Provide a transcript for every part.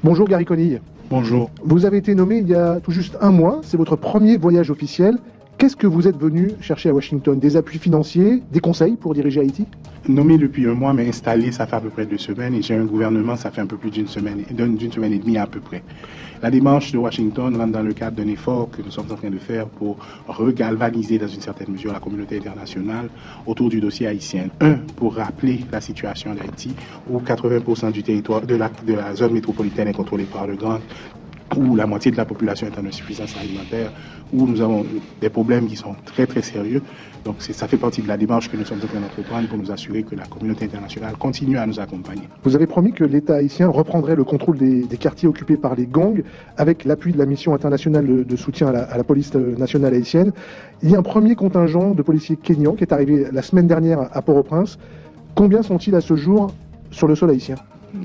Bonjour Gary Conille. Bonjour. Vous avez été nommé il y a tout juste un mois, c'est votre premier voyage officiel. Qu'est-ce que vous êtes venu chercher à Washington? Des appuis financiers, des conseils pour diriger Haïti? Nommé depuis un mois, mais installé, ça fait à peu près 2 semaines, et j'ai un gouvernement, ça fait un peu plus d'une semaine et demie à peu près. La démarche de Washington rentre dans le cadre d'un effort que nous sommes en train de faire pour regalvaniser dans une certaine mesure la communauté internationale autour du dossier haïtien. Pour rappeler la situation d'Haïti, où 80% du territoire de la zone métropolitaine est contrôlé par le gang, où la moitié de la population est en insuffisance alimentaire, où nous avons des problèmes qui sont très très sérieux. Donc ça fait partie de la démarche que nous sommes en train d'entreprendre pour nous assurer que la communauté internationale continue à nous accompagner. Vous avez promis que l'État haïtien reprendrait le contrôle des quartiers occupés par les gangs avec l'appui de la mission internationale de soutien à la police nationale haïtienne. Il y a un premier contingent de policiers kényans qui est arrivé la semaine dernière à Port-au-Prince. Combien sont-ils à ce jour sur le sol haïtien?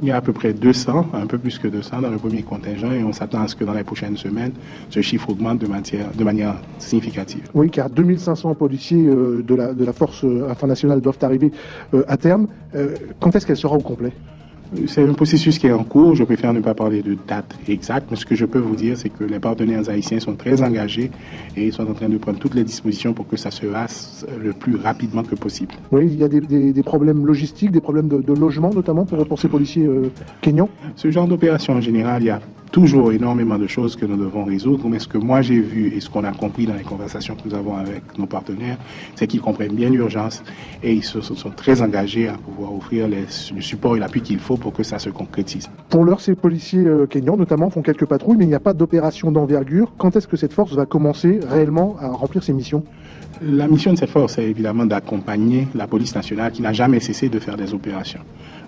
Il y a à peu près 200, un peu plus que 200 dans le premier contingent, et on s'attend à ce que dans les prochaines semaines, ce chiffre augmente de manière significative. Oui, car 2500 policiers de la force internationale doivent arriver à terme. Quand est-ce qu'elle sera au complet? C'est un processus qui est en cours. Je préfère ne pas parler de date exacte, mais ce que je peux vous dire, c'est que les partenaires haïtiens sont très engagés et ils sont en train de prendre toutes les dispositions pour que ça se fasse le plus rapidement que possible. Oui, il y a des problèmes logistiques, des problèmes de logement notamment pour ces policiers kényans. Ce genre d'opération en général, il y a toujours énormément de choses que nous devons résoudre, mais ce que moi j'ai vu et ce qu'on a compris dans les conversations que nous avons avec nos partenaires, c'est qu'ils comprennent bien l'urgence et ils se sont très engagés à pouvoir offrir le support et l'appui qu'il faut pour que ça se concrétise. Pour l'heure, ces policiers kényans notamment font quelques patrouilles, mais il n'y a pas d'opération d'envergure. Quand est-ce que cette force va commencer réellement à remplir ses missions? La mission de cette force est évidemment d'accompagner la police nationale qui n'a jamais cessé de faire des opérations.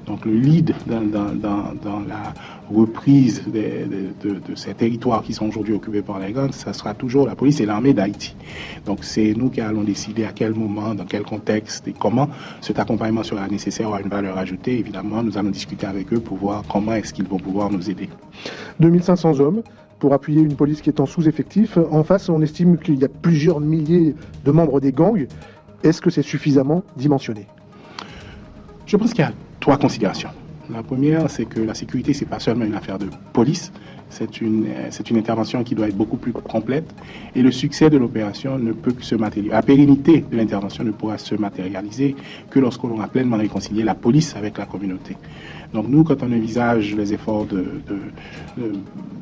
Donc le lead dans la reprise de ces territoires qui sont aujourd'hui occupés par les gangs, ça sera toujours la police et l'armée d'Haïti. Donc c'est nous qui allons décider à quel moment, dans quel contexte et comment cet accompagnement sera nécessaire, aura une valeur ajoutée. Évidemment, nous allons discuter avec eux pour voir comment est-ce qu'ils vont pouvoir nous aider. 2500 hommes pour appuyer une police qui est en sous-effectif. En face, on estime qu'il y a plusieurs milliers de membres des gangs. Est-ce que c'est suffisamment dimensionné? Je pense qu'il y a 3 considérations. La première, c'est que la sécurité, c'est pas seulement une affaire de police, c'est une intervention qui doit être beaucoup plus complète et le succès de l'opération ne peut que se matérialiser. La pérennité de l'intervention ne pourra se matérialiser que lorsqu'on aura pleinement réconcilié la police avec la communauté. Donc nous, quand on envisage les efforts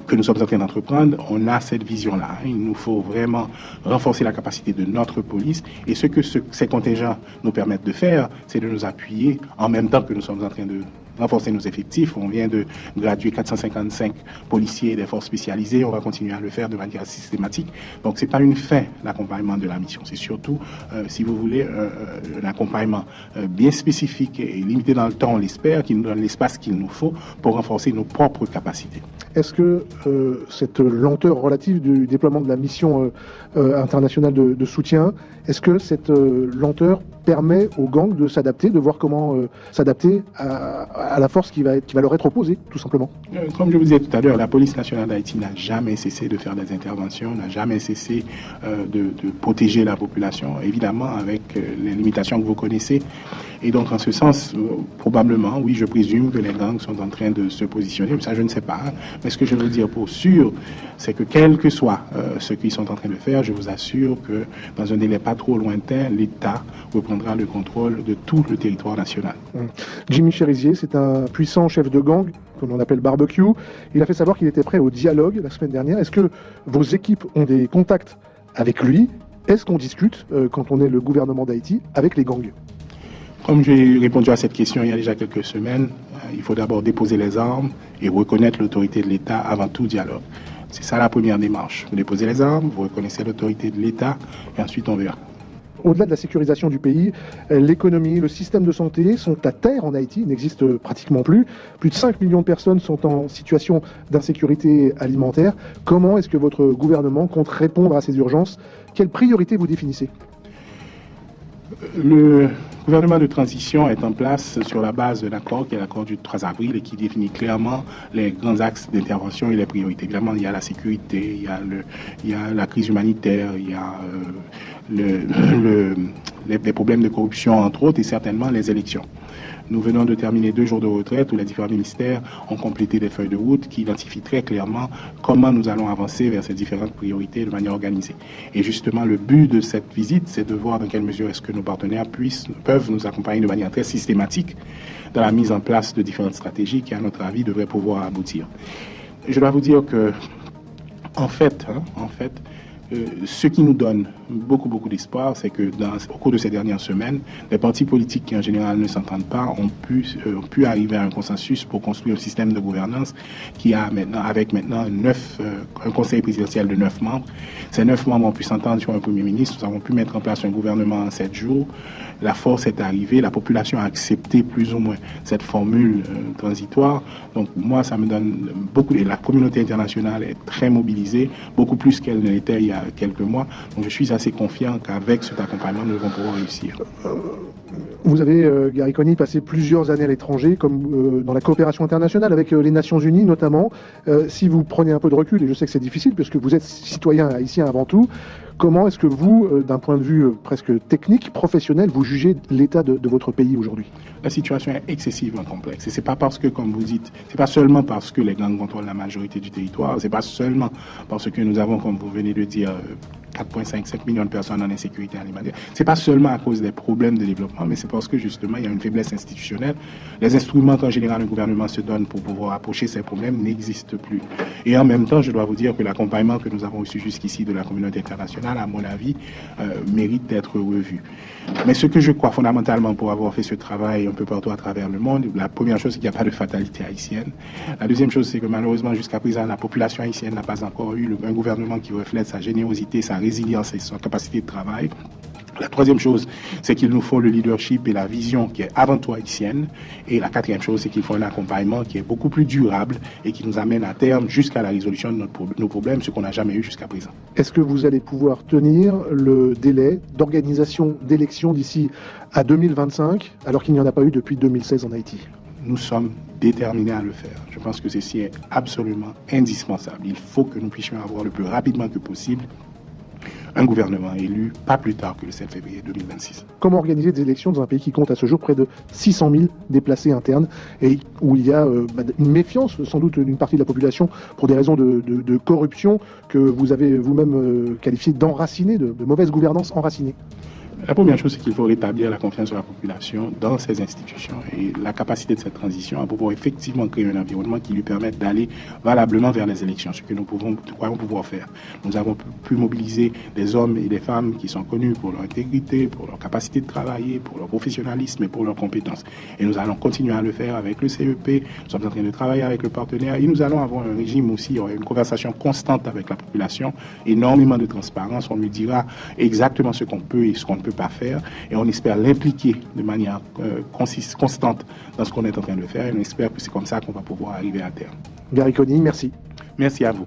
que nous sommes en train d'entreprendre, on a cette vision-là. Il nous faut vraiment renforcer la capacité de notre police et ce que ces contingents nous permettent de faire, c'est de nous appuyer en même temps que nous sommes en train de renforcer nos effectifs. On vient de graduer 455 policiers des forces spécialisées. On va continuer à le faire de manière systématique. Donc, c'est pas une fin, l'accompagnement de la mission. C'est surtout, si vous voulez, un accompagnement bien spécifique et limité dans le temps, on l'espère, qui nous donne l'espace qu'il nous faut pour renforcer nos propres capacités. Est-ce que cette lenteur relative du déploiement de la mission internationale de soutien, est-ce que cette lenteur permet aux gangs de s'adapter, de voir comment s'adapter à la force qui va leur être opposée, tout simplement? Comme je vous disais tout à l'heure, la police nationale d'Haïti n'a jamais cessé de faire des interventions, n'a jamais cessé de protéger la population, évidemment avec les limitations que vous connaissez. Et donc, en ce sens, probablement, oui, je présume que les gangs sont en train de se positionner, mais ça, je ne sais pas. Mais ce que je veux dire pour sûr, c'est que quel que soit ce qu'ils sont en train de faire, je vous assure que dans un délai pas trop lointain, l'État reprendra le contrôle de tout le territoire national. Jimmy Cherizier, c'est un puissant chef de gang, que l'on appelle Barbecue. Il a fait savoir qu'il était prêt au dialogue la semaine dernière. Est-ce que vos équipes ont des contacts avec lui? Est-ce qu'on discute, quand on est le gouvernement d'Haïti, avec les gangs? Comme j'ai répondu à cette question il y a déjà quelques semaines, il faut d'abord déposer les armes et reconnaître l'autorité de l'État avant tout dialogue. C'est ça la première démarche. Vous déposez les armes, vous reconnaissez l'autorité de l'État et ensuite on verra. Au-delà de la sécurisation du pays, l'économie, le système de santé sont à terre en Haïti, ils n'existent pratiquement plus. Plus de 5 millions de personnes sont en situation d'insécurité alimentaire. Comment est-ce que votre gouvernement compte répondre à ces urgences? Quelles priorités vous définissez? Le gouvernement de transition est en place sur la base d'un accord qui est l'accord du 3 avril et qui définit clairement les grands axes d'intervention et les priorités. Évidemment, il y a la sécurité, il y a la crise humanitaire, il y a les problèmes de corruption, entre autres, et certainement les élections. Nous venons de terminer 2 jours de retraite où les différents ministères ont complété des feuilles de route qui identifient très clairement comment nous allons avancer vers ces différentes priorités de manière organisée. Et justement, le but de cette visite, c'est de voir dans quelle mesure est-ce que nos partenaires peuvent nous accompagner de manière très systématique dans la mise en place de différentes stratégies qui, à notre avis, devraient pouvoir aboutir. Je dois vous dire que, en fait, ce qui nous donne beaucoup d'espoir, c'est que au cours de ces dernières semaines, les partis politiques qui en général ne s'entendent pas ont pu arriver à un consensus pour construire un système de gouvernance qui a maintenant, avec maintenant un conseil présidentiel de 9 membres. Ces 9 membres ont pu s'entendre sur un premier ministre. Nous avons pu mettre en place un gouvernement en 7 jours. La force est arrivée, la population a accepté plus ou moins cette formule transitoire. Donc moi, ça me donne beaucoup. Et la communauté internationale est très mobilisée, beaucoup plus qu'elle ne l'était il y a quelques mois. Donc je suis assez confiant qu'avec cet accompagnement, nous devons pouvoir réussir. Vous avez, Gary Coney, passé plusieurs années à l'étranger, comme dans la coopération internationale avec les Nations Unies notamment. Si vous prenez un peu de recul, et je sais que c'est difficile puisque vous êtes citoyen haïtien avant tout, comment est-ce que vous, d'un point de vue presque technique, professionnel, vous jugez l'état de votre pays aujourd'hui? La situation est excessivement complexe. Et c'est pas parce que, comme vous dites, c'est pas seulement parce que les gangs contrôlent la majorité du territoire, c'est pas seulement parce que nous avons, comme vous venez de dire, 4,5 millions de personnes en insécurité alimentaire. C'est pas seulement à cause des problèmes de développement, mais c'est parce que justement il y a une faiblesse institutionnelle. Les instruments qu'en général le gouvernement se donne pour pouvoir approcher ces problèmes n'existent plus. Et en même temps, je dois vous dire que l'accompagnement que nous avons reçu jusqu'ici de la communauté internationale, à mon avis, mérite d'être revu. Mais ce que je crois fondamentalement pour avoir fait ce travail un peu partout à travers le monde, la première chose, c'est qu'il n'y a pas de fatalité haïtienne. La deuxième chose, c'est que malheureusement, jusqu'à présent, la population haïtienne n'a pas encore eu un gouvernement qui reflète sa générosité, sa résilience et sa capacité de travail. La troisième chose, c'est qu'il nous faut le leadership et la vision qui est avant tout haïtienne. Et la quatrième chose, c'est qu'il faut un accompagnement qui est beaucoup plus durable et qui nous amène à terme jusqu'à la résolution de nos problèmes, ce qu'on n'a jamais eu jusqu'à présent. Est-ce que vous allez pouvoir tenir le délai d'organisation d'élections d'ici à 2025, alors qu'il n'y en a pas eu depuis 2016 en Haïti? Nous sommes déterminés à le faire. Je pense que ceci est absolument indispensable. Il faut que nous puissions avoir le plus rapidement que possible un gouvernement élu, pas plus tard que le 7 février 2026. Comment organiser des élections dans un pays qui compte à ce jour près de 600 000 déplacés internes et où il y a une méfiance sans doute d'une partie de la population pour des raisons de corruption que vous avez vous-même qualifié d'enracinée, de mauvaise gouvernance enracinée? La première chose, c'est qu'il faut rétablir la confiance de la population dans ces institutions et la capacité de cette transition à pouvoir effectivement créer un environnement qui lui permette d'aller valablement vers les élections, ce que nous croyons pouvoir faire. Nous avons pu mobiliser des hommes et des femmes qui sont connus pour leur intégrité, pour leur capacité de travailler, pour leur professionnalisme et pour leurs compétences. Et nous allons continuer à le faire avec le CEP, nous sommes en train de travailler avec le partenaire et nous allons avoir un régime aussi, une conversation constante avec la population, énormément de transparence, on lui dira exactement ce qu'on peut et ce qu'on ne peut pas faire et on espère l'impliquer de manière constante dans ce qu'on est en train de faire et on espère que c'est comme ça qu'on va pouvoir arriver à terme. Gary Coney, merci. Merci à vous.